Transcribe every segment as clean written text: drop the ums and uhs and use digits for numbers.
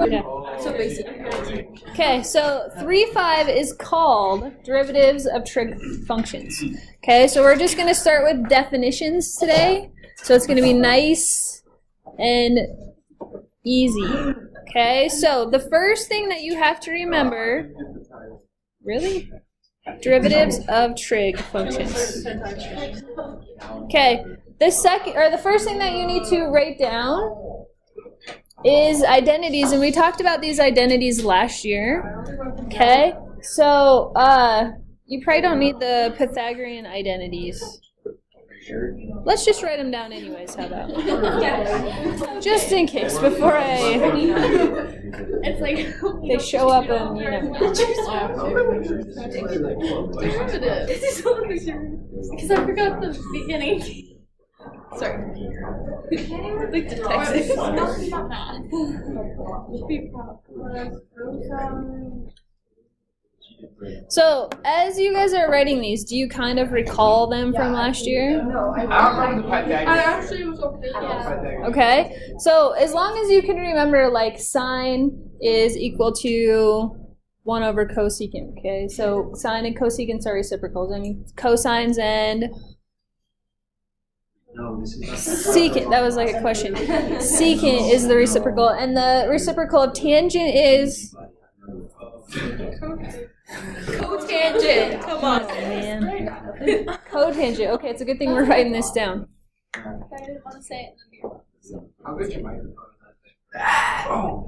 Yeah. So basically. Okay, so 3-5 is called derivatives of trig functions. Okay, so we're just going to start with definitions today. So it's going to be nice and easy. Okay, so the first thing that you have to remember, really? Derivatives of trig functions. Okay, the first thing that you need to write down is identities, and we talked about these identities last year. Okay, so you probably don't need the Pythagorean identities. Let's just write them down anyways, how about? Just in case, before it's like they show up and, you know. Because I forgot the beginning. Sorry. Like the Texas. So, as you guys are writing these, do you kind of recall them from last year? No, I actually was okay. Yeah. Okay, so as long as you can remember, like, sine is equal to 1 over cosecant, okay? So, sine and cosecants are reciprocals. I mean, cosines and secant, that was like a question. Secant is the reciprocal, and the reciprocal of tangent is cotangent. Come on. Oh, man. Cotangent. Okay, it's a good thing we're writing this down. I didn't want to say it. How good's your microphone? Oh,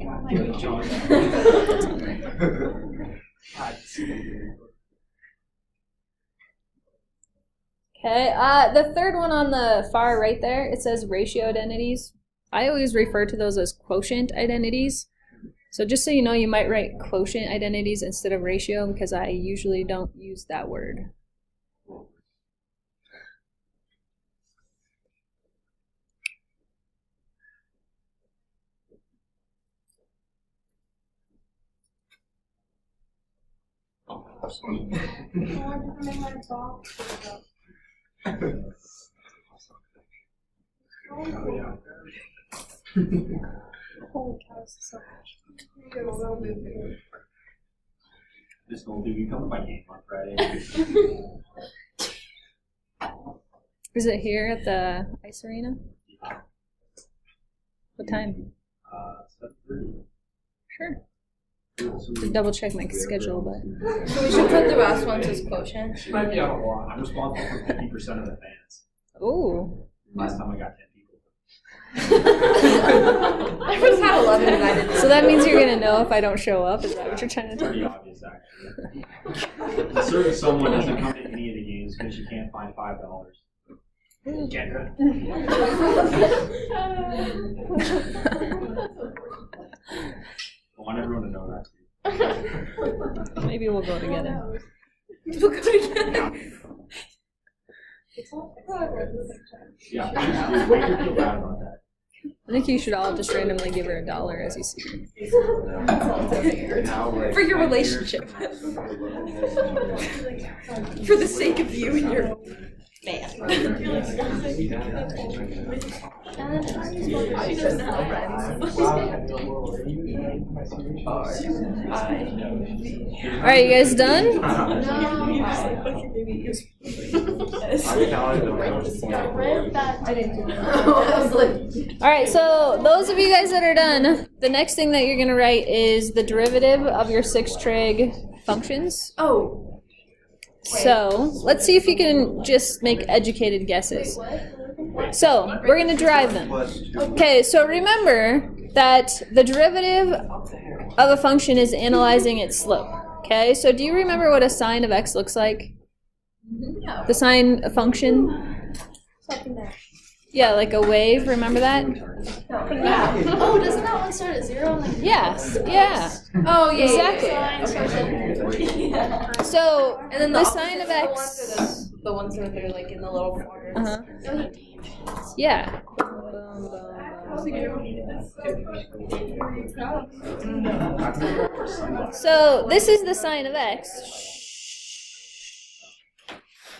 Okay, the third one on the far right there, it says ratio identities. I always refer to those as quotient identities. So just so you know, you might write quotient identities instead of ratio because I usually don't use that word. Holy cow, this is so much. This whole dude, you come to my game on Friday. Is it here at the ice arena? What time? 7:30. Sure. To double check my schedule, but. So we should put the last ones as quotient. She might be on a lot. I'm responsible for 50% of the fans. Ooh. Last time I got 10 people. I just had 11 and I didn't. So that means you're gonna know if I don't show up. Is that what you're trying to Pretty tell me? obvious, actually. A certain someone doesn't come to any of the games because she can't find $5. Get her. I want everyone to know that too. Maybe we'll go together. We'll go together. Yeah, please do. Make her feel bad about that. I think you should all just randomly give her $1 as you see her. For your relationship. For the sake of you and your man. She doesn't have friends. Alright, you guys done? Alright, so those of you guys that are done, the next thing that you're going to write is the derivative of your 6 trig functions. Oh. So, let's see if you can just make educated guesses. So, we're going to derive them. Okay, so remember that the derivative of a function is analyzing its slope. Okay, so do you remember what a sine of x looks like? The sine function? Yeah, like a wave, remember that? Yeah. Oh, doesn't that one start at 0? Yes, yeah. Oh, yeah. Exactly. Yeah. So, And then the sine of x... The ones that are like in the little corners. Uh-huh. Yeah. So this is the sine of x.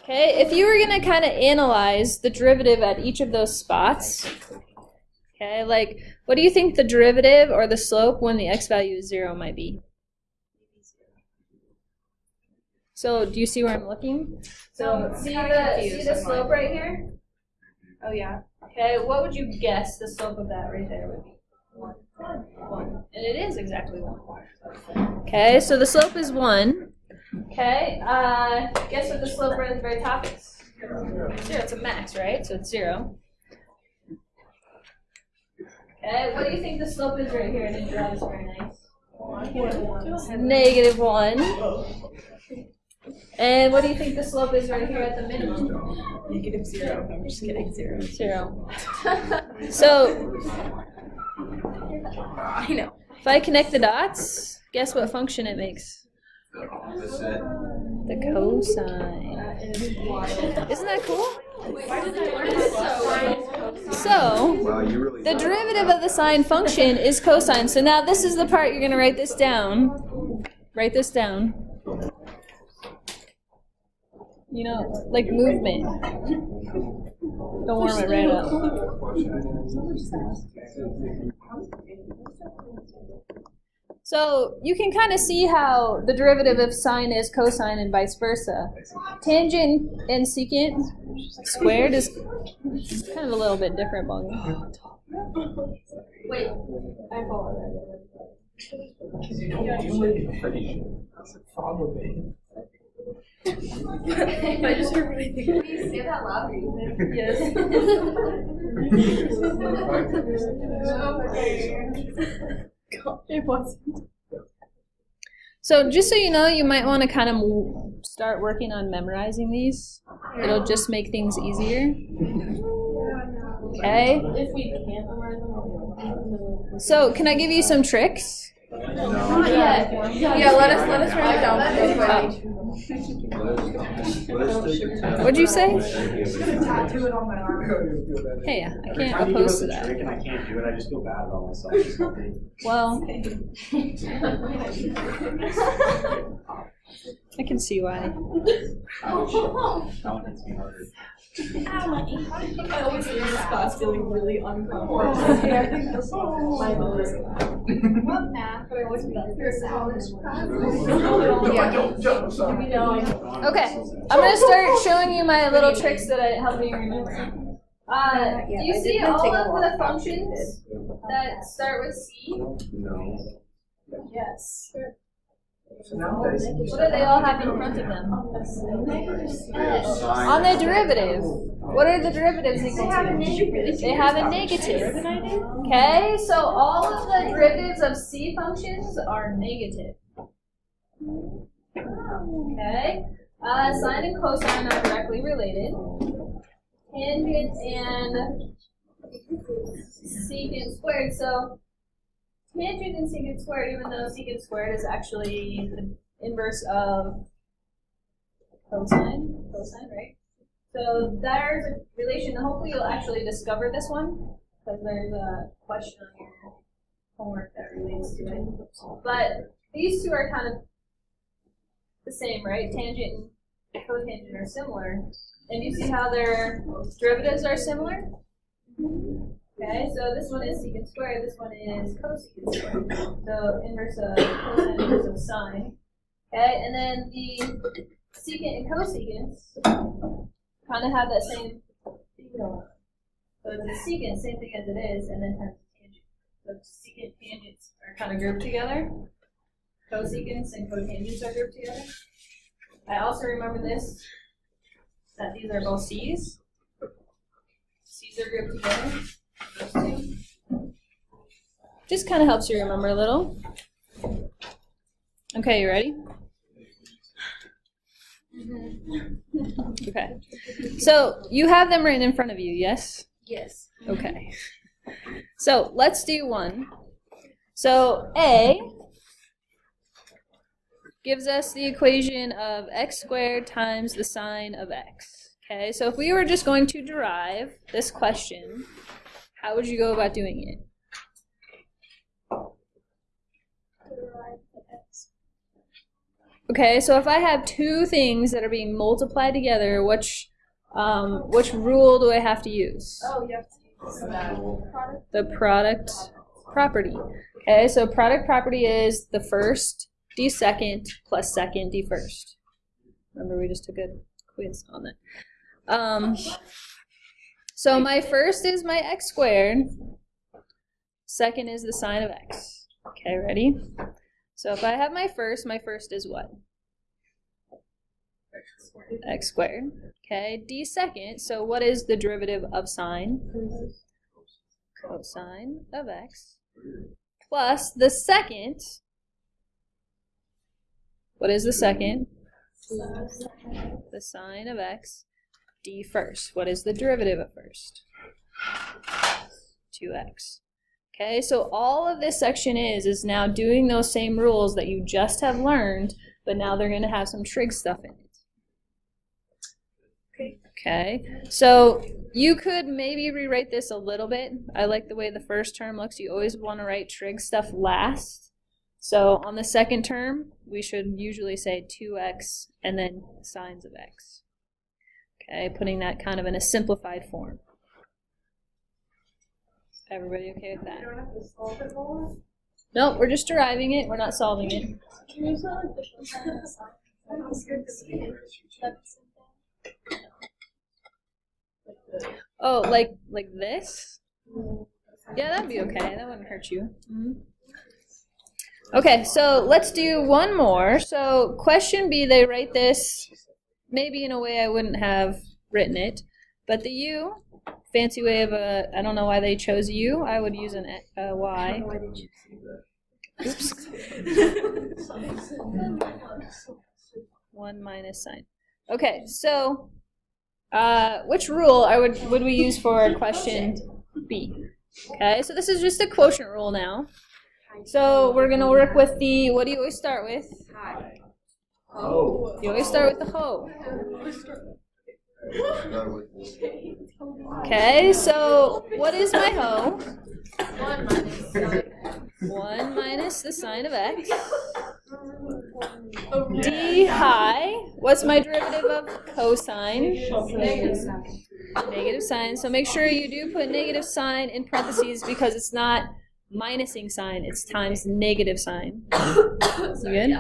Okay, if you were going to kind of analyze the derivative at each of those spots, Okay, like, what do you think the derivative or the slope when the x value is 0 might be? So, do you see where I'm looking? So, see the slope right here? Oh yeah. Okay, what would you guess the slope of that right there would be? 1. And it is exactly 1. Okay, so the slope is 1. Okay, guess what the slope right at the very top is? 0. It's a max, right? So it's 0. Okay, what do you think the slope is right here? I didn't draw this very nice. -1. And what do you think the slope is right here at the minimum? -0. I'm just kidding. 0. 0. So, I know. if I connect the dots, guess what function it makes? The cosine. Isn't that cool? So, the derivative of the sine function is cosine. So now this is the part you're going to write this down. Write this down. You know, like movement. Don't warm it right up. So you can kind of see how the derivative of sine is cosine and vice versa. Tangent and secant squared is kind of a little bit different. Wait, I apologize. I just heard what I think. Please say that louder. Yes. It wasn't. So just so you know, you might want to kind of start working on memorizing these. It'll just make things easier. Okay. If we can't memorize them. So can I give you some tricks? Yeah, let us write it down. What'd you say? Tattoo it on my arm. Hey, I can't oppose to that. Trick and I can't do it. I just feel bad about myself. Well, I can see why. That one hits me harder. I always leave this class feeling really uncomfortable. What math? But I always be like, this Okay, I'm going to start showing you my little tricks that help me remember. Do you see all of the functions that start with C? No. Yes. What do they all have in front of them? On the derivative. What are the derivatives equal to? They have a negative. Okay, so all of the derivatives of C functions are negative. Okay, sine and cosine are directly related. Tangent and secant squared. So tangent and secant squared, even though secant squared is actually the inverse of cosine, right? So there's a relation. Hopefully you'll actually discover this one, because there's a question on your homework that relates to it. But these two are kind of the same, right? Tangent and cotangent are similar. And you see how their derivatives are similar? Okay, so this one is secant squared, this one is cosecant squared. So inverse of cosine, inverse of sine. Okay, and then the secant and cosecants kind of have that same thing going on. So it's a secant, same thing as it is, and then times the tangent. So secant tangents are kind of grouped together. Cosecants and cotangents are grouped together. I also remember this, that these are both C's. C's are grouped together. Those two. Just kind of helps you remember a little. Okay, you ready? Okay. So you have them written in front of you, yes? Yes. Okay. So let's do one. So A gives us the equation of x squared times the sine of x. Okay, so if we were just going to derive this question, how would you go about doing it? Okay, so if I have two things that are being multiplied together, which rule do I have to use? Oh, you have to The product property. Okay, so product property is the first d second plus second d first. Remember, we just took a quiz on that. So my first is my x squared. Second is the sine of x. Okay, ready? So if I have my first is what? X squared. Okay, d second. So what is the derivative of sine? Cosine of x. Plus the second. What is the second? The sine of x. D first. What is the derivative of first? 2x. Okay, so all of this section is now doing those same rules that you just have learned, but now they're going to have some trig stuff in it. Okay, so you could maybe rewrite this a little bit. I like the way the first term looks. You always want to write trig stuff last. So on the second term, we should usually say 2x and then sines of x. Okay, putting that kind of in a simplified form. Everybody okay with that? You don't have to solve it all. Nope, we're just deriving it. We're not solving it. Can you solve like the I'm scared to see it. Oh, like this? Yeah, that'd be okay. That wouldn't hurt you. Okay, so let's do one more. So question B, they write this maybe in a way I wouldn't have written it, but the U, fancy way of I don't know why they chose U. I would use a Y. Oops. 1 minus sine. Okay, so which rule would we use for question B? Okay, so this is just a quotient rule now. So we're going to work with the, what do you always start with? Oh. You always start with the ho. Okay, so what is my ho? 1 minus the sine of x. D high. What's my derivative of cosine? Negative sine. So make sure you do put negative sign in parentheses because it's not minusing sign, it's times negative sign. You good?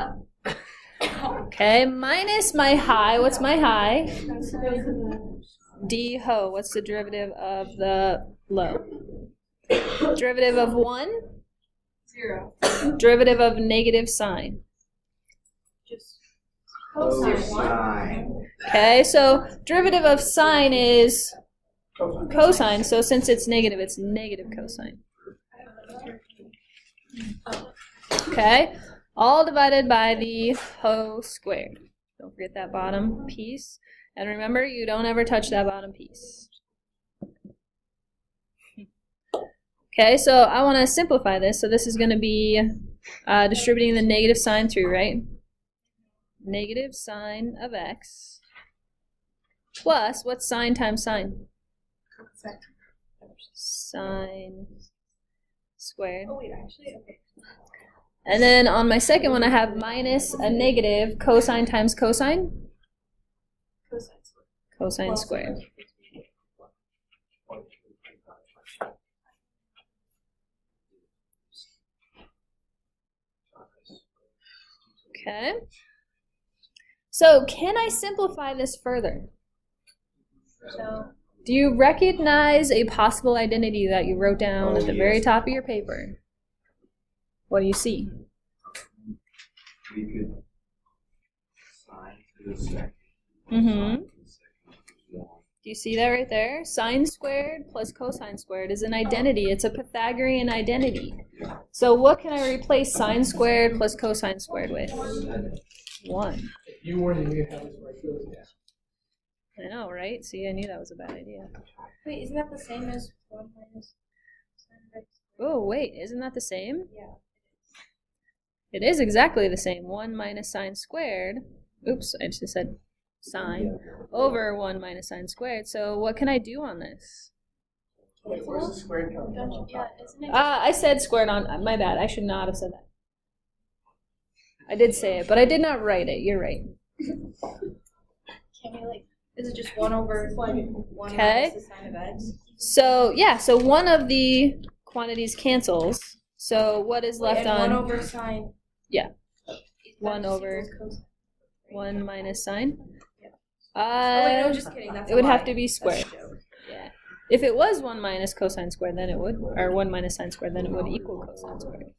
Okay, minus my high. What's my high? D ho. What's the derivative of the low? Derivative of 1? 0. Derivative of negative sign. Just Cosine. Okay, so derivative of sine is cosine. So since it's negative cosine. Okay, all divided by the ho squared. Don't forget that bottom piece. And remember, you don't ever touch that bottom piece. Okay, so I want to simplify this. So this is going to be distributing the negative sign through, right? Negative sine of x plus, what's sine times sine? Sine squared. Oh wait, actually, okay. And then on my second one, I have minus a negative cosine times cosine. Cosine squared. Okay. So can I simplify this further? So, do you recognize a possible identity that you wrote down at the very top of your paper? What do you see? We could sine to the second. Mm-hmm. Do you see that right there? Sine squared plus cosine squared is an identity. It's a Pythagorean identity. So what can I replace sine squared plus cosine squared with? 1. If you weren't in your house, right? I know, right? See, I knew that was a bad idea. Wait, isn't that the same as 1 minus sine of x? Oh, wait, isn't that the same? Yeah. It is exactly the same. 1 minus sine squared. Oops, I just said sine over 1 minus sine squared. So what can I do on this? Wait, where's the squared come from? Yeah, isn't it? I said squared on, my bad. I should not have said that. I did say it, but I did not write it. You're right. Can we like? Is it just 1 over 1 Okay. minus the sine of x? So yeah, so one of the quantities cancels. So what is left and on? 1 over sine. Yeah. 1 over 1 minus sine. Oh wait, no, just kidding. That's It would a have lie. to be That's a squared. joke. Yeah. If it was 1 minus cosine squared, then it would, or 1 minus sine squared, then it would equal cosine squared.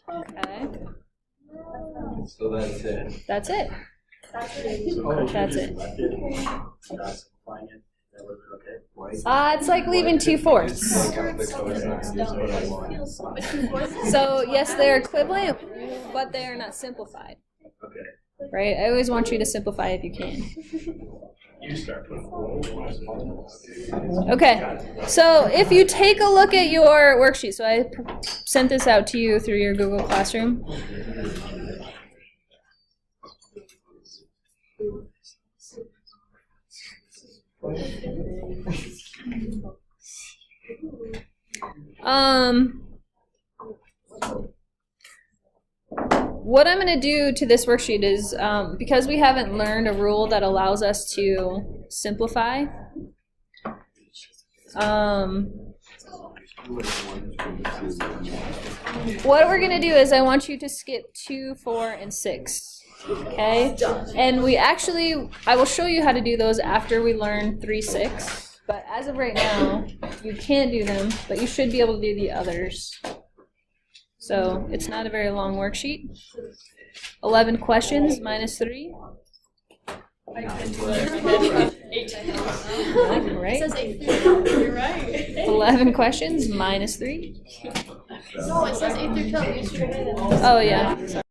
Okay. So that's it. That's it. That's it. It's like leaving 2/4. So yes, they're equivalent, but they are not simplified. Okay. Right? I always want you to simplify if you can. You start putting. Okay, so if you take a look at your worksheet, so I sent this out to you through your Google Classroom. What I'm going to do to this worksheet is, because we haven't learned a rule that allows us to simplify, what we're going to do is I want you to skip 2, 4, and 6. Okay? And I will show you how to do those after we learn 3, 6. But as of right now, you can't do them, but you should be able to do the others. So it's not a very long worksheet. 11 questions minus 3. Right? Right? It says 8 through 12. You're right. 11 questions minus 3. No, it says 8 through 12. You should have made it. Oh, yeah.